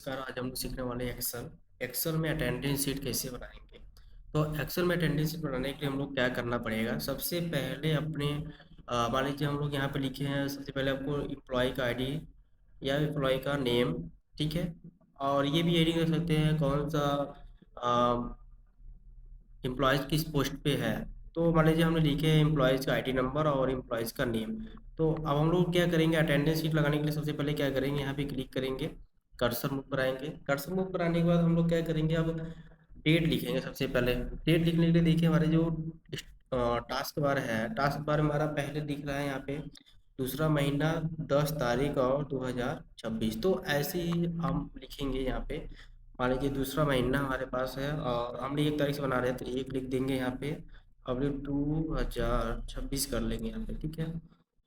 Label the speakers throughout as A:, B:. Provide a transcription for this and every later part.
A: नमस्कार। आज हम लोग सीखने वाले हैं एक्सेल। एक्सेल में अटेंडेंस शीट कैसे बनाएंगे। तो एक्सेल में अटेंडेंस शीट बनाने के लिए हम लोग क्या करना पड़ेगा। सबसे पहले अपने मान लीजिए हम लोग यहाँ पे लिखे हैं। सबसे पहले आपको एम्प्लॉय का आईडी या एम्प्लॉय का नेम, ठीक है। और ये भी एडिंग कर सकते हैं कौन सा एम्प्लॉयज़ किस पोस्ट पे है। तो मान लीजिए हमने लिखे हैं एम्प्लॉयज़ का आईडी नंबर और एम्प्लॉयज़ का नेम। तो अब हम लोग क्या करेंगे, अटेंडेंस शीट लगाने के लिए सबसे पहले क्या करेंगे, यहाँ पे क्लिक करेंगे, कर्सर मूव कराएंगे। कर्सर मूव कराने के बाद हम लोग क्या करेंगे, अब डेट लिखेंगे। सबसे पहले डेट लिखने के लिए देखिए हमारे जो टास्क बार है, टास्क बार हमारा पहले दिख रहा है यहाँ पे दूसरा महीना 10 तारीख और 2026। तो ऐसे ही हम लिखेंगे यहाँ पे। मान लीजिए दूसरा महीना हमारे पास है और हम 1 तारीख से बना रहे हैं, तो 1 लिख देंगे यहाँ पे। अब 2026 कर लेंगे यहाँ पे, ठीक है।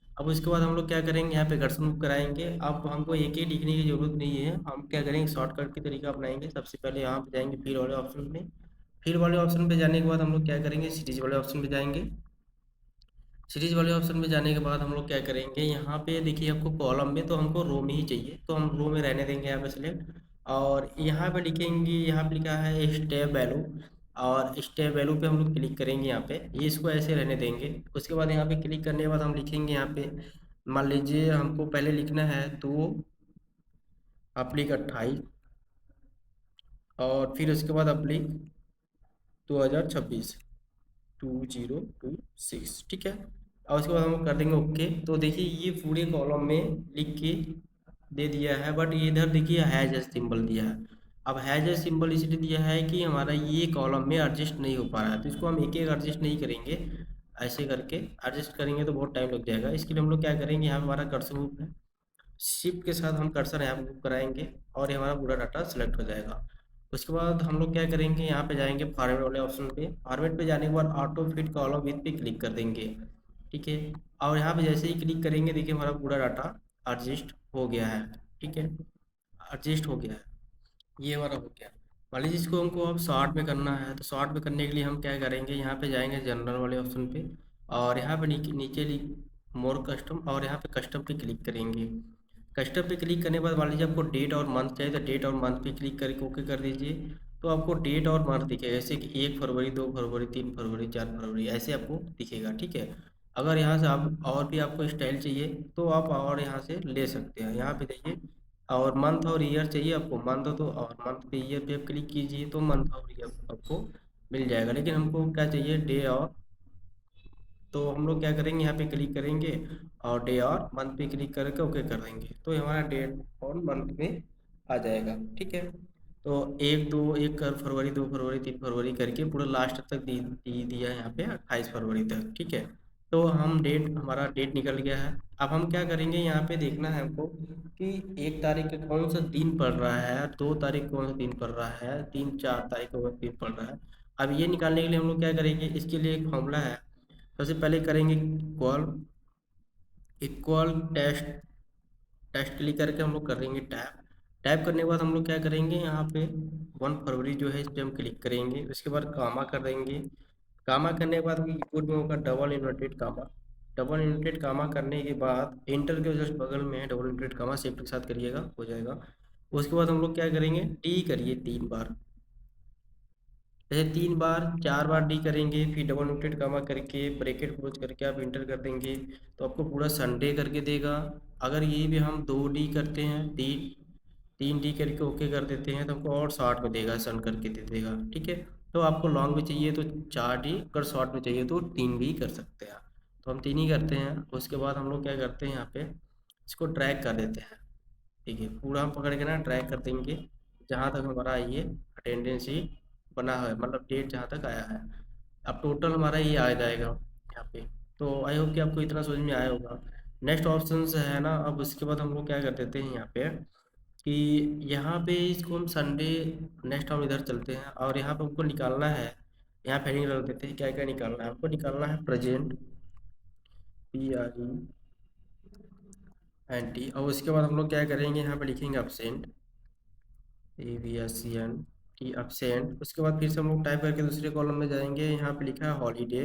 A: अब उसके बाद हम लोग क्या करेंगे, यहाँ पे कर्सर मूव कराएंगे। अब हमको एक ही लिखने की जरूरत नहीं है, हम क्या करेंगे शॉर्टकट की तरीका अपनाएंगे। सबसे पहले यहाँ पे जाएंगे फिर वाले ऑप्शन में। फिर वाले ऑप्शन पे जाने के बाद हम लोग क्या करेंगे, सीरीज वाले ऑप्शन पे जाएंगे। सीरीज वाले ऑप्शन में जाने के बाद हम लोग क्या करेंगे, यहाँ पे देखिए आपको कॉलम में तो हमको रो में ही चाहिए, तो हम रो में रहने देंगे यहाँ पे सिलेक्ट। और यहाँ पे लिखेंगे, यहाँ पे लिखा है स्टेप वैल्यू, और स्टेप वैल्यू पे हम लोग क्लिक करेंगे यहाँ पे। ये इसको ऐसे रहने देंगे। उसके बाद यहाँ पे क्लिक करने के बाद हम लिखेंगे यहाँ पे, मान लीजिए हमको पहले लिखना है 2 अप्लिक 28, और फिर उसके बाद अप्लिक 2026 2026, ठीक है। और उसके बाद हम कर देंगे ओके। तो देखिए ये पूरे कॉलम में लिख के दे दिया है, बट ये इधर देखिए हैज सिंबल दिया है। अब हैज सिंबल इसलिए दिया है कि हमारा ये कॉलम में एडजस्ट नहीं हो पा रहा है, तो इसको हम एक एक एडजस्ट नहीं करेंगे। ऐसे करके एडजस्ट करेंगे तो बहुत टाइम लग जाएगा। इसके लिए हम लोग क्या करेंगे, यहाँ पे हमारा कर्सर मूव है, शिफ्ट के साथ हम कर्सर यहाँ पे मूव कराएंगे और ये हमारा पूरा डाटा सेलेक्ट हो जाएगा। उसके बाद हम लोग क्या करेंगे, यहाँ पे जाएंगे फॉर्मेट वाले ऑप्शन पे। फॉर्मेट पे जाने के बाद ऑटो फिट कॉलम विथ पे क्लिक कर देंगे, ठीक है। और यहाँ पे जैसे ही क्लिक करेंगे देखिए हमारा पूरा डाटा एडजस्ट हो गया है, ठीक है। एडजस्ट हो गया है, ये हमारा हो गया। मान लीजिए इसको हमको अब शॉर्ट में करना है, तो शॉर्ट में करने के लिए हम क्या करेंगे, यहाँ पे जाएंगे जनरल वाले ऑप्शन पे, और यहाँ पे नीचे मोर कस्टम, और यहाँ पे कस्टम पे क्लिक करेंगे। कस्टम पे क्लिक करने के बाद मान लीजिए आपको डेट और मंथ चाहिए, तो डेट और मंथ पे क्लिक करके ओके कर दीजिए। तो आपको डेट और मंथ दिखेगा, जैसे कि 1 फरवरी, 2 फरवरी, 3 फरवरी, 4 फरवरी, ऐसे आपको दिखेगा, ठीक है। अगर यहाँ से आप और भी आपको स्टाइल चाहिए तो आप और यहाँ से ले सकते हैं। यहाँ पे देखिए, और मंथ और ईयर चाहिए आपको, मंथ तो और मंथ पे ईयर पे आप क्लिक कीजिए तो मंथ और ईयर आपको मिल जाएगा। लेकिन हमको क्या चाहिए, डे और। तो हम लोग क्या करेंगे, यहाँ पे क्लिक करेंगे और डे और मंथ पे क्लिक करके ओके कर देंगे, तो ये हमारा डेट और मंथ में आ जाएगा, ठीक है। तो 1 फरवरी, 2 फरवरी, 3 फरवरी करके पूरा लास्ट तक दिया है यहाँ पे 28 फरवरी तक, ठीक है। तो हम डेट, हमारा डेट निकल गया है। अब हम क्या करेंगे, यहाँ पे देखना है हमको कि 1 तारीख का कौन सा दिन पड़ रहा है, 2 तारीख कौन सा दिन पड़ रहा है, 3 4 तारीख कौन सा दिन पड़ रहा है। अब ये निकालने के लिए हम लोग क्या करेंगे, इसके लिए एक फॉर्मूला है। सबसे पहले करेंगे equal, equal test, test click करके हम लोग करेंगे टैप। टैप करने के बाद हम लोग क्या करेंगे, यहाँ पे 1 फरवरी जो है इस पर हम क्लिक करेंगे। उसके बाद कामा कर देंगे। कामा करने के बाद कीबोर्ड में होगा double inverted comma. Double inverted comma करने के बाद इंटर के जस्ट बगल में है डबल इन्वर्टेड कामा, शिफ्ट के साथ करिएगा, हो जाएगा। उसके बाद हम लोग क्या करेंगे, डी करिए 3 बार। जैसे 3 बार 4 बार डी करेंगे, फिर डबल नोटेड कामा करके ब्रैकेट क्लोज करके आप इंटर कर देंगे, तो आपको पूरा संडे करके देगा। अगर ये भी हम 2 डी करते हैं, 3 डी करके ओके कर देते हैं, तो हमको और शॉर्ट में देगा, सन करके दे देगा, ठीक है। तो आपको लॉन्ग में चाहिए तो 4 डी, अगर शॉर्ट में चाहिए तो 3 भी कर सकते हैं। तो हम 3 ही करते हैं। उसके बाद हम लोग क्या करते हैं, यहाँ पे इसको ड्रैग कर देते हैं, ठीक है। पूरा हम पकड़ के ना ड्रैग कर देंगे जहाँ तक हमारा ये अटेंडेंस ही बना है, मतलब डेट जहाँ तक आया है। अब टोटल हमारा ये आ जाएगा यहाँ पे। तो आई होप कि आपको इतना समझ में आया होगा। नेक्स्ट ऑप्शन है ना, अब उसके बाद हम लोग क्या कर देते हैं यहाँ पे कि यहाँ पे इसको हम संडे, नेक्स्ट हम इधर चलते हैं और यहाँ पे हमको निकालना है। यहाँ पे हेडिंग रख देते हैं, क्या क्या निकालना है हमको, निकालना है प्रेजेंट, PRENT। और उसके बाद हम लोग क्या करेंगे, यहाँ पे लिखेंगे absent, ABSENT, absent। उसके बाद फिर से हम लोग टाइप करके दूसरे कॉलम में जाएंगे, यहाँ पे लिखा है हॉलीडे,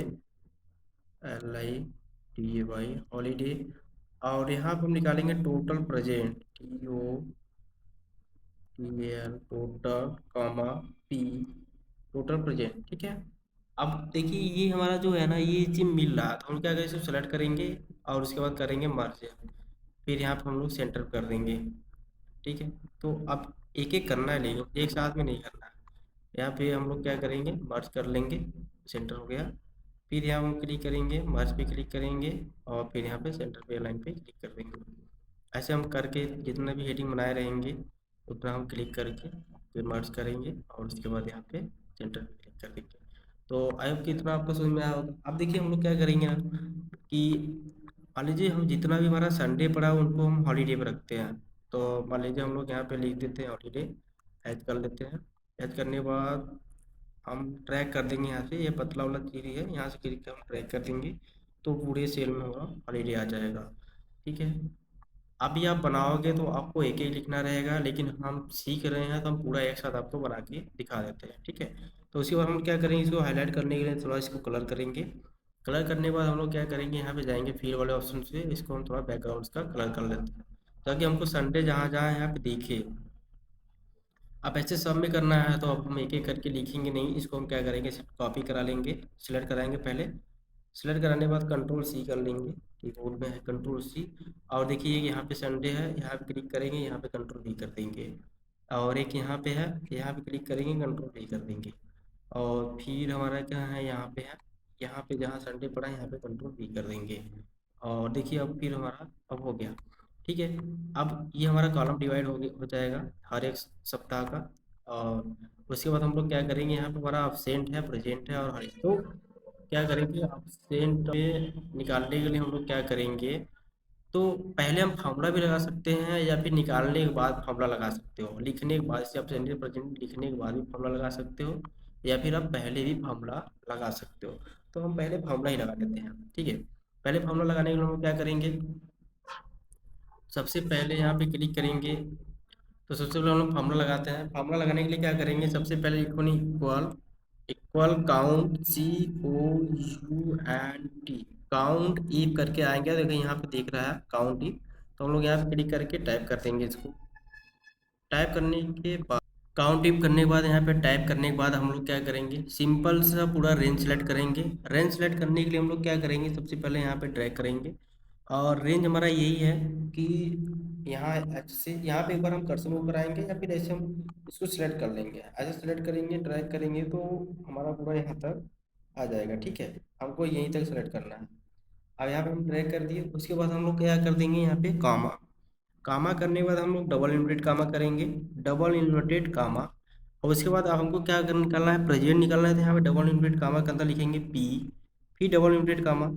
A: LIDAY, हॉलीडे। और यहाँ पे हम निकालेंगे total present, PL total comma P total present, ठीक है। अब देखिए ये हमारा जो है ना ये चीज मिल रहा है, तो हम क्या करें, इसको सेलेक्ट करेंगे और उसके बाद करेंगे मर्ज, फिर यहाँ पे हम लोग सेंटर कर देंगे, ठीक है। तो अब एक एक करना है, लेकिन एक साथ में नहीं करना है। यहाँ पे हम लोग क्या करेंगे, मर्ज कर लेंगे, सेंटर हो गया। फिर यहाँ हम क्लिक करेंगे, मर्ज पे क्लिक करेंगे और फिर यहाँ पे सेंटर पे लाइन पे क्लिक कर देंगे। ऐसे हम करके जितना भी हेडिंग बनाए रहेंगे उतना हम क्लिक करके फिर मर्ज करेंगे और उसके बाद यहाँ पे सेंटर पे क्लिक कर देंगे। तो आई होप कि इतना आपको समझ में आया होगा। अब देखिए हम लोग क्या करेंगे ना कि मान लीजिए हम जितना भी हमारा संडे पड़ा उनको हम हॉलीडे पे रखते हैं। तो मान लीजिए हम लोग यहाँ पे लिख देते हैं हॉलीडे, ऐड कर लेते हैं। ऐड करने के बाद हम ट्रैक कर देंगे, यहाँ से ये पतला वाला चीज़ है, यहाँ से क्लिक कर हम ट्रैक कर देंगे तो पूरे सेल में हमारा हॉलीडे आ जाएगा, ठीक है। अभी आप बनाओगे तो आपको एक एक लिखना रहेगा, लेकिन हम सीख रहे हैं तो हम पूरा एक साथ आपको बना के दिखा देते हैं, ठीक है। तो उसके बाद हम क्या करेंगे, इसको हाईलाइट करने के लिए थोड़ा इसको कलर करेंगे। कलर करने के बाद हम लोग क्या करेंगे, यहाँ पे जाएंगे फिल वाले ऑप्शन से, इसको हम थोड़ा बैकग्राउंड का कलर कर लेते हैं ताकि हमको संडे जहाँ जहाँ यहाँ पे दिखे। अब ऐसे सब में करना है तो अब हम एक एक करके लिखेंगे नहीं, इसको हम क्या करेंगे, सिर्फ कॉपी करा लेंगे, सिलेक्ट कराएंगे पहले। सिलेक्ट कराने के बाद कंट्रोल सी कर लेंगे, कीबोर्ड में है कंट्रोल सी। और देखिए यहाँ पे संडे है, यहाँ पे क्लिक करेंगे, यहाँ पे कंट्रोल वी कर देंगे। और एक यहाँ पे है, यहाँ पे क्लिक करेंगे, कंट्रोल वी कर देंगे। और फिर हमारा क्या है, यहाँ पे है, यहाँ पे जहाँ संडे पड़ा है यहाँ पे कंट्रोल वी कर देंगे। और देखिए अब फिर हमारा अब हो गया, ठीक है। अब ये हमारा कॉलम डिवाइड हो जाएगा हर एक सप्ताह का। और उसके बाद हम लोग क्या करेंगे, यहाँ पे हमारा absent है, प्रेजेंट है और हरी, तो क्या करेंगे, absent में निकालने के लिए हम लोग क्या करेंगे, तो पहले हम फार्मूला भी लगा सकते हैं या फिर निकालने के बाद फार्मूला लगा सकते हो, लिखने के बाद से absent प्रेजेंट लिखने के बाद भी फार्मूला लगा सकते हो, या फिर आप पहले भी फार्मूला लगा सकते हो। तो हम पहले फार्मूला ही लगा लेते हैं, ठीक है। पहले फार्मूला लगाने के लिए हम क्या करेंगे, सबसे पहले यहाँ पे क्लिक करेंगे। तो सबसे पहले हम लोग फार्मूला लगाते हैं। फार्मूला लगाने के लिए क्या करेंगे, सबसे पहले लिखो नहीं, equal equal count COUNT, count if करके आएंगे, देखो यहाँ पे देख रहा है काउंट ईफ। तो हम लोग यहाँ पे क्लिक करके टाइप कर देंगे इसको। टाइप करने के बाद काउंट टिप करने के बाद यहाँ पे टाइप करने के बाद हम लोग क्या करेंगे, सिंपल सा पूरा रेंज सेलेक्ट करेंगे। रेंज सेलेक्ट करने के लिए हम लोग क्या करेंगे, सबसे पहले यहाँ पे ड्रैग करेंगे। और रेंज हमारा यही है कि यहाँ ऐसे यहाँ पे एक बार हम कर्सर मूव कराएंगे या फिर ऐसे हम इसको सिलेक्ट कर लेंगे, ऐसे सिलेक्ट करेंगे ड्रैग करेंगे तो हमारा पूरा यहाँ तक आ जाएगा, ठीक है। हमको यहीं तक सेलेक्ट करना है। अब यहाँ पे हम ड्रैग कर दिए, उसके बाद हम लोग क्या कर देंगे, यहाँ पे कामा। कामा करने के बाद हम लोग डबल इन्वर्टेड कामा करेंगे, डबल इन्वर्टेड कामा। और उसके बाद अब हमको क्या निकालना है, प्रेजेंट निकालना है, तो यहाँ पे डबल इन्वर्टेड कामा के अंदर लिखेंगे P, फिर डबल इन्वर्टेड कामा।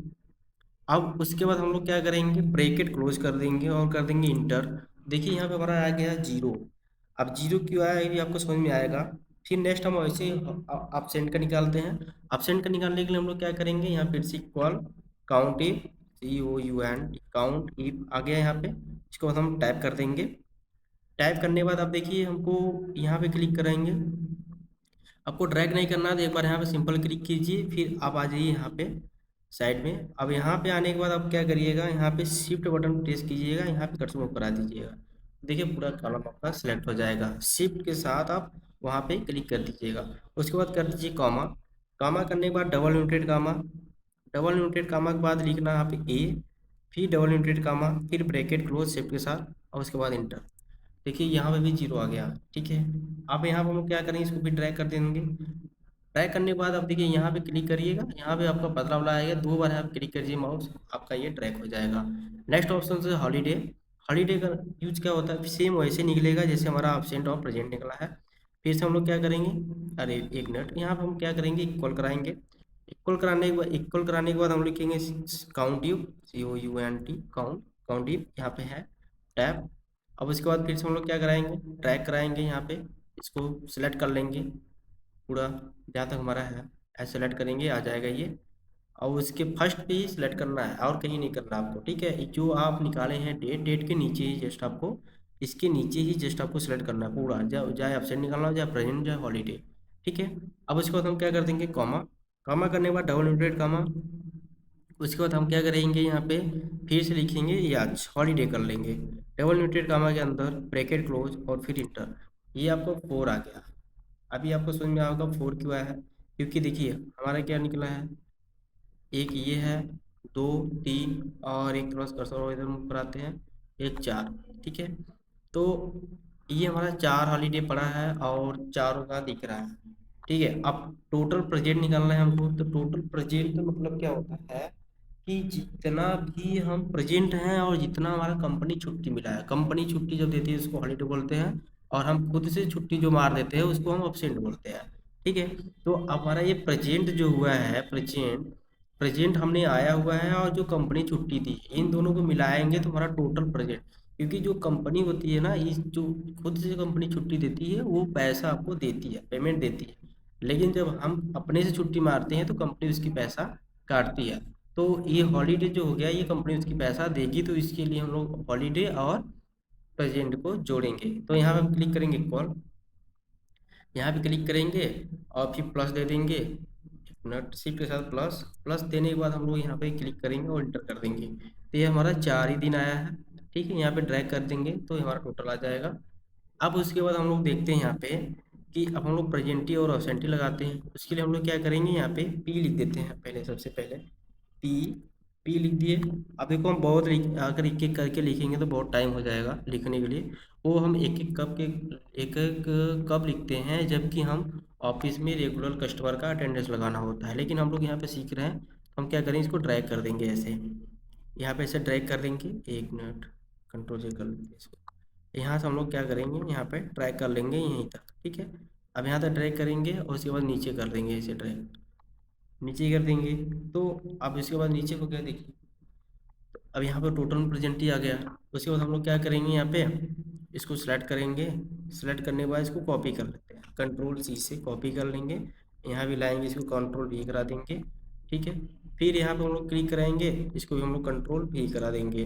A: अब उसके बाद हम लोग क्या करेंगे, ब्रैकेट क्लोज कर देंगे और कर देंगे इंटर। देखिए यहाँ पे हमारा आ गया जीरो। अब जीरो क्यों आया ये भी आपको समझ में आएगा। फिर नेक्स्ट हम ऐसे एब्सेंट का निकालते हैं। एब्सेंट का निकालने के लिए हम लोग क्या करेंगे, यहाँ फिर से equal count if, COUNT count if आ गया यहाँ पे। इसको बाद हम टाइप कर देंगे। टाइप करने के बाद अब देखिए हमको यहाँ पे क्लिक करेंगे। आपको ड्रैग नहीं करना है तो एक बार यहाँ पे सिंपल क्लिक कीजिए, फिर आप आ जाइए यहाँ पे साइड में। अब यहाँ पे आने के बाद आप क्या करिएगा, यहाँ पे शिफ्ट बटन प्रेस कीजिएगा, यहाँ पे कर्सर मूव करा दीजिएगा। देखिए पूरा कॉलम आपका सिलेक्ट हो जाएगा। शिफ्ट के साथ आप वहाँ पे क्लिक कर दीजिएगा। उसके बाद कर दीजिए कॉमा। कॉमा करने के बाद double inverted comma. Double inverted comma के बाद लिखना यहाँ पे A, फिर डबल इन्वर्टेड कामा, फिर ब्रैकेट क्लोज शिफ्ट के साथ और उसके बाद इंटर। देखिए यहाँ पे भी जीरो आ गया, ठीक है। अब यहाँ पे हम लोग क्या करेंगे, इसको भी ड्रैग कर देंगे। ड्रैग करने के बाद अब देखिए यहाँ पे क्लिक करिएगा, यहाँ पे आपका पतला वाला आएगा, दो बार आप क्लिक करिए माउस, आपका ये ड्रैग हो जाएगा। नेक्स्ट ऑप्शन से हॉलीडे। हॉलीडे का यूज क्या होता है, सेम वैसे निकलेगा जैसे हमारा एब्सेंट और प्रेजेंट निकला है। फिर से हम लोग क्या करेंगे, अरे एक मिनट, यहाँ पे हम क्या करेंगे, इक्वल कराएंगे। इक्वल कराने के बाद हम लिखेंगे count you, COUNT count, count you यहाँ पे है टैब। अब उसके बाद फिर से हम लोग क्या कराएंगे, ट्रैक कराएंगे, यहाँ पे इसको सिलेक्ट कर लेंगे पूरा जहाँ तक हमारा है, ऐसे सेलेक्ट करेंगे आ जाएगा ये। और उसके फर्स्ट पे ही सिलेक्ट करना है और कहीं नहीं करना आपको, ठीक है। जो आप निकाले हैं डेट, डेट के नीचे ही जस्ट आपको, इसके नीचे ही जस्ट आपको सिलेक्ट करना है पूरा, चाहे एब्सेंट निकालना हो, चाहे प्रेजेंट, चाहे हॉलीडे, ठीक है। अब उसके बाद हम क्या कर देंगे, कॉमा। कॉमा करने के बाद डबल इन्वर्टेड कॉमा। उसके बाद हम क्या करेंगे, यहाँ पे फिर से लिखेंगे याच हॉलीडे कर लेंगे, डबल इन्वर्टेड कॉमा के अंदर ब्रैकेट क्लोज और फिर इंटर। ये आपको 4 आ गया। अभी आपको समझ में आएगा 4 क्यों आया है, क्योंकि देखिए हमारा क्या निकला है, एक ये है, दो, तीन, और एक थोड़ा सा कर्सर और इधर मूव कराते हैं, एक, चार। ठीक है, तो ये हमारा 4 हॉलीडे पड़ा है और चारों का दिख रहा है। ठीक है, अब टोटल प्रेजेंट निकालना है हमको, तो टोटल प्रेजेंट मतलब क्या होता है कि जितना भी हम प्रेजेंट हैं और जितना हमारा कंपनी छुट्टी मिला है, कंपनी छुट्टी जब देती है उसको हॉलीडे बोलते हैं, और हम खुद से छुट्टी जो मार देते हैं उसको हम अब्सेंट बोलते हैं। ठीक है, तो हमारा ये प्रेजेंट जो हुआ है, प्रेजेंट प्रेजेंट हमने आया हुआ है और जो कंपनी छुट्टी दी, इन दोनों को मिलाएंगे तो हमारा टोटल प्रेजेंट, क्योंकि जो कंपनी होती है ना, इस जो खुद से कंपनी छुट्टी देती है वो पैसा आपको देती है, पेमेंट देती है, लेकिन जब हम अपने से छुट्टी मारते हैं तो कंपनी उसकी पैसा काटती है। तो ये हॉलीडे जो हो गया, ये कंपनी उसकी पैसा देगी, तो इसके लिए हम लोग हॉलीडे और प्रेजेंट को जोड़ेंगे। तो यहाँ पे हम क्लिक करेंगे कॉल, यहाँ पे क्लिक करेंगे और फिर प्लस दे देंगे, एक मिनट, शिफ्ट के साथ प्लस, प्लस देने के बाद हम लोग यहाँ पे क्लिक करेंगे और इंटर कर देंगे, तो ये हमारा 4 ही दिन आया है। ठीक है, यहाँ पे ड्रैग कर देंगे तो ये हमारा टोटल आ जाएगा। अब उसके बाद हम लोग देखते हैं यहाँ पे कि अब हम लोग प्रेजेंटी और अब्सेंटी लगाते हैं, उसके लिए हम लोग क्या करेंगे, यहाँ पे पी लिख देते हैं पहले, सबसे पहले पी, पी लिख दिए। अब देखो हम बहुत अगर एक एक करके लिखेंगे तो बहुत टाइम हो जाएगा लिखने के लिए, वो हम एक एक कब के एक एक कब लिखते हैं जबकि हम ऑफिस में रेगुलर कस्टमर का अटेंडेंस लगाना होता है, लेकिन हम लोग यहाँ पे सीख रहे हैं तो हम क्या करेंगे, इसको ड्रैग कर देंगे ऐसे, यहाँ पे ऐसे ड्रैग कर देंगे, एक मिनट, कंट्रोल से कर लेंगे इसको, यहाँ से हम लोग क्या करेंगे, यहाँ पे ड्रैग कर लेंगे यहीं तक। ठीक है, अब यहाँ तक ड्रैग करेंगे और उसके बाद नीचे कर देंगे ऐसे ड्रैग, नीचे कर देंगे। तो अब इसके बाद नीचे को क्या देखिए, अब यहाँ पे टोटल प्रेजेंट ही आ गया। उसके बाद हम लोग क्या करेंगे, यहाँ पे इसको सेलेक्ट करेंगे, सेलेक्ट करने के बाद इसको कॉपी कर लेते हैं, कंट्रोल सी से कॉपी कर लेंगे, यहाँ भी लाएंगे, इसको कंट्रोल भी करा देंगे। ठीक है, फिर यहाँ पे हम लोग क्लिक कराएंगे, इसको भी हम लोग कंट्रोल भी करा देंगे।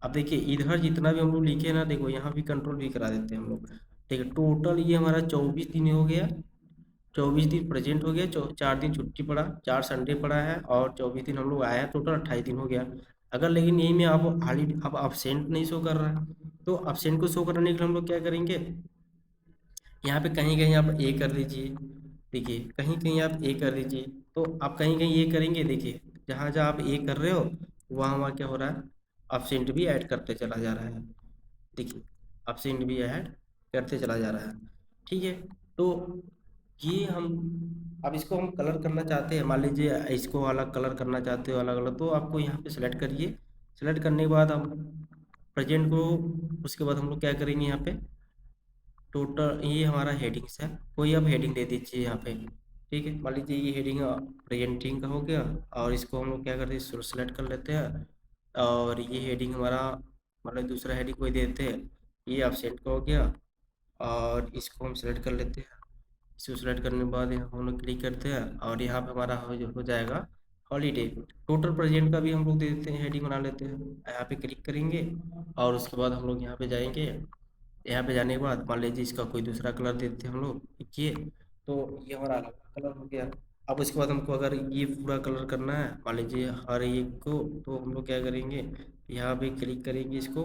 A: अब देखिए इधर जितना भी हम लोग लिखे ना, देखो यहाँ भी कंट्रोल भी करा देते हैं हम लोग। ठीक है, टोटल ये हमारा 24 दिन हो गया, 24 दिन प्रेजेंट हो गया, 4 दिन छुट्टी पड़ा, 4 संडे पड़ा है और 24 दिन हम लोग आए हैं, टोटल 28 दिन हो गया। अगर लेकिन यही में आप हॉलीडे अब absent नहीं शो कर रहा है, तो absent को शो कराने के लिए हम लोग क्या करेंगे, यहाँ पे कहीं कहीं आप ए कर दीजिए, देखिए कहीं कहीं आप ए कर दीजिए, तो आप कहीं कहीं ये करेंगे, देखिए जहाँ जहाँ आप ए कर रहे हो वहाँ वहाँ क्या हो रहा है, absent भी ऐड करते चला जा रहा है, देखिए absent भी ऐड करते चला जा रहा है। ठीक है, तो ये हम, अब इसको हम कलर करना चाहते हैं, मान लीजिए इसको अलग कलर करना चाहते हो अलग अलग, तो आपको यहाँ पे सेलेक्ट करिए, सेलेक्ट करने के बाद हम प्रेजेंट को, उसके बाद हम लोग क्या करेंगे, यहाँ पे टोटल ये हमारा हेडिंग्स है, कोई आप हेडिंग दे दीजिए यहाँ पे। ठीक है, मान लीजिए ये हेडिंग प्रेजेंटिंग का हो गया, और इसको हम लोग क्या करते हैं, सेलेक्ट कर लेते हैं, और ये हेडिंग हमारा मतलब दूसरा हेडिंग कोई देते हैं, ये एब्सेंट का हो गया, और इसको हम सेलेक्ट कर लेते हैं, इसको सेलेक्ट करने के बाद यहाँ हम लोग क्लिक करते हैं और यहाँ पे हमारा हो जाएगा हॉलीडे। टोटल प्रेजेंट का भी हम लोग दे देते हैं, हेडिंग बना लेते हैं, यहाँ पे क्लिक करेंगे और उसके बाद हम लोग यहाँ पे जाएंगे, यहाँ पे जाने के बाद मान लीजिए इसका कोई दूसरा कलर दे देते हैं हम लोग, देखिए तो ये हमारा अलग कलर हो गया। अब उसके बाद हमको अगर ये पूरा कलर करना है मान लीजिए हर एक को, तो हम लोग क्या करेंगे, यहाँ पे क्लिक करेंगे, इसको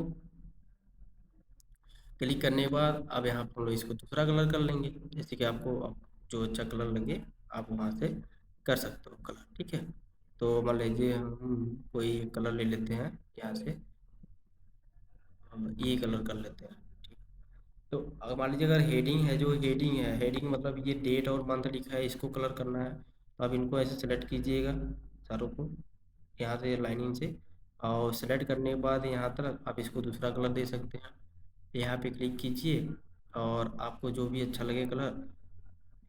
A: क्लिक करने के बाद अब यहाँ पर हम लोग इसको दूसरा कलर कर लेंगे, जैसे कि आपको अब जो अच्छा कलर लगे आप वहाँ से कर सकते हो कलर। ठीक है, तो मान लीजिए हम कोई कलर ले लेते हैं यहाँ से, हम ये कलर कर लेते हैं। ठीक, तो अगर मान लीजिए अगर हेडिंग है, जो हेडिंग है, हेडिंग मतलब ये डेट और मंथ लिखा है, इसको कलर करना है, तो आप इनको ऐसे सेलेक्ट कीजिएगा चारों को, यहाँ से लाइनिंग से, और सेलेक्ट करने के बाद यहाँ तक आप इसको दूसरा कलर दे सकते हैं, यहाँ पे क्लिक कीजिए और आपको जो भी अच्छा लगे कलर,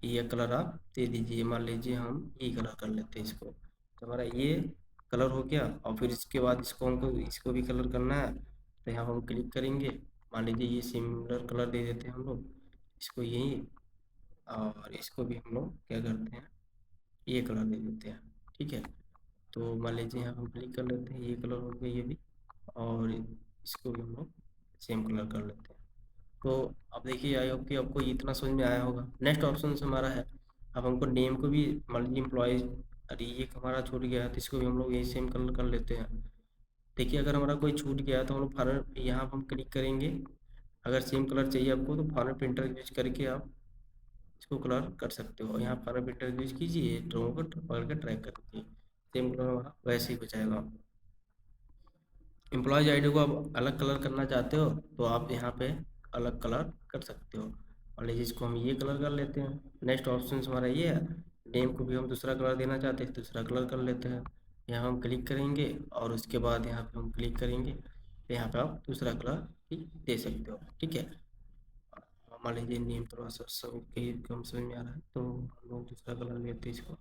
A: ये कलर आप दे दीजिए, मान लीजिए हम ये कलर कर लेते हैं इसको, तो हमारा ये कलर हो गया। और फिर इसके बाद इसको हमको इसको भी कलर करना है, तो यहाँ हम क्लिक करेंगे, मान लीजिए ये सिमिलर कलर दे देते हैं हम लोग इसको यही, और इसको भी हम लोग क्या करते हैं, ये कलर दे देते हैं। ठीक है, तो मान लीजिए यहाँ हम क्लिक कर लेते हैं, ये कलर हो गया ये भी, और इसको भी हम लोग सेम कलर कर लेते हैं। तो अब देखिए आई होप कि आपको इतना समझ में आया होगा। नेक्स्ट ऑप्शन हमारा है, अब हमको नेम को भी मान लीजिए एम्प्लॉयज़, अरे ये हमारा छूट गया है तो इसको भी हम लोग यही सेम कलर कर लेते हैं। देखिए अगर हमारा कोई छूट गया तो हम लोग फॉर यहाँ हम क्लिक करेंगे, अगर सेम कलर चाहिए आपको तो फाइनल प्रिंटर यूज करके आप इसको कलर कर सकते हो। यहाँ फाइनल प्रिंटर यूज कीजिए, ड्रोन को पकड़ के ट्रैक कर दीजिए, सेम कलर हमारा वैसे ही हो जाएगा। एम्प्लॉयज आईडी को आप अलग कलर करना चाहते हो तो आप यहाँ पे अलग कलर कर सकते हो। और लीजिए इसको हम ये कलर कर लेते हैं। नेक्स्ट ऑप्शन हमारा ये है। नेम को भी हम दूसरा कलर देना चाहते हैं, दूसरा कलर कर लेते हैं। यहाँ हम क्लिक करेंगे और उसके बाद यहाँ पे हम क्लिक करेंगे तो यहाँ पे आप दूसरा कलर भी दे सकते हो, ठीक है। मान लीजिए नेम थोड़ा सा सब के कम समझ में आ रहा है तो हम लोग दूसरा कलर लेते हैं इसको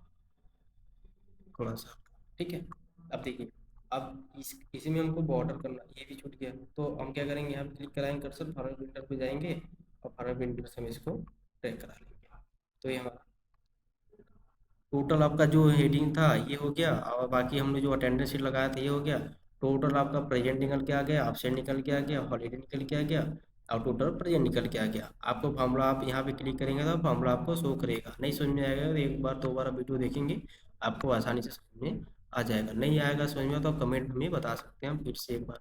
A: थोड़ा सा, ठीक है। अब देखिए, अब इसी में हमको बॉर्डर करना, ये भी छूट गया तो हम क्या करेंगे, यहाँ क्लिक कराएंगे कर्सर, फाइनल प्रिंटर पे जाएंगे और फाइनल प्रिंटर से हम इसको ट्रैक करा लेंगे। तो ये हमारा टोटल आपका जो हेडिंग था ये हो गया, और बाकी हमने जो अटेंडेंस शीट लगाया था ये हो गया। टोटल आपका प्रेजेंट निकल के आ गया, absent निकल के आ गया, हॉलीडे निकल के आ गया, और टोटल प्रेजेंट निकल के आ गया। आपको फार्मूला आप यहाँ पे क्लिक करेंगे तो फार्मूला आपको शो करेगा। नहीं समझ में आएगा तो एक बार दो बार वीडियो देखेंगे, आपको आसानी से समझ में आ जाएगा। नहीं आएगा समझ में तो कमेंट में बता सकते हैं, हम फिर से एक बार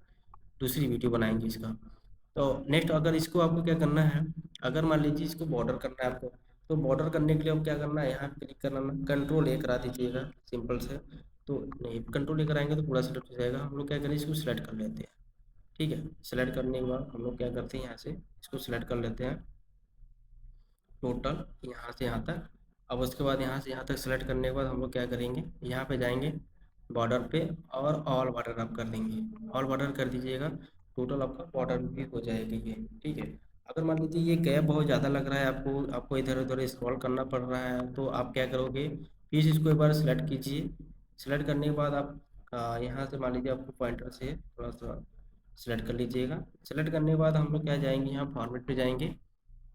A: दूसरी वीडियो बनाएंगे इसका। तो नेक्स्ट अगर इसको आपको क्या करना है, अगर मान लीजिए इसको बॉर्डर करना है आपको, तो बॉर्डर करने के लिए अब क्या करना है, यहाँ क्लिक करना है, कंट्रोल ए करा दीजिएगा सिंपल से। तो नहीं, कंट्रोल ए कराएंगे तो पूरा सिलेक्ट हो जाएगा। हम लोग क्या करें, इसको सिलेक्ट कर लेते हैं, ठीक है। सिलेक्ट करने के बाद हम लोग क्या करते हैं, यहाँ से इसको सिलेक्ट कर लेते हैं टोटल यहाँ से यहाँ तक। अब उसके बाद यहाँ से यहाँ तक सेलेक्ट करने के बाद हम लोग क्या करेंगे, यहाँ पे जाएंगे बॉर्डर पे और ऑल बॉर्डर आप कर देंगे, ऑल बॉर्डर कर दीजिएगा। टोटल आपका बॉर्डर भी हो जाएगा ये, ठीक है। अगर मान लीजिए ये गैप बहुत ज़्यादा लग रहा है आपको, आपको इधर उधर स्क्रॉल करना पड़ रहा है, तो आप क्या करोगे, प्लीज़ इसको एक बार सेलेक्ट कीजिए। सेलेक्ट करने के बाद आप यहाँ से मान लीजिए आपको पॉइंटर से थोड़ा सा सेलेक्ट कर लीजिएगा। सेलेक्ट करने के बाद हम लोग क्या जाएंगे, यहाँ फॉर्मेट पे जाएंगे।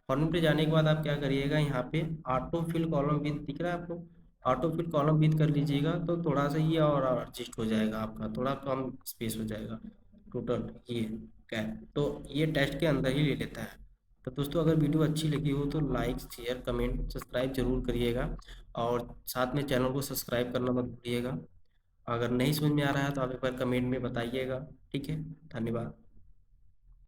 A: फॉर्मेट पे जाने के बाद आप क्या करिएगा, यहाँ पे ऑटो फिल कॉलम विथ दिख रहा है आपको, ऑटो फिल कॉलम विथ कर लीजिएगा तो थोड़ा सा ये और एडजस्ट हो जाएगा, आपका थोड़ा कम स्पेस हो जाएगा टोटल ये कैप। तो ये टेस्ट के अंदर ही ले लेता है। तो दोस्तों अगर वीडियो अच्छी लगी हो तो लाइक शेयर कमेंट सब्सक्राइब जरूर करिएगा, और साथ में चैनल को सब्सक्राइब करना मत भूलिएगा। अगर नहीं समझ में आ रहा है तो आप एक बार कमेंट में बताइएगा, ठीक है। धन्यवाद।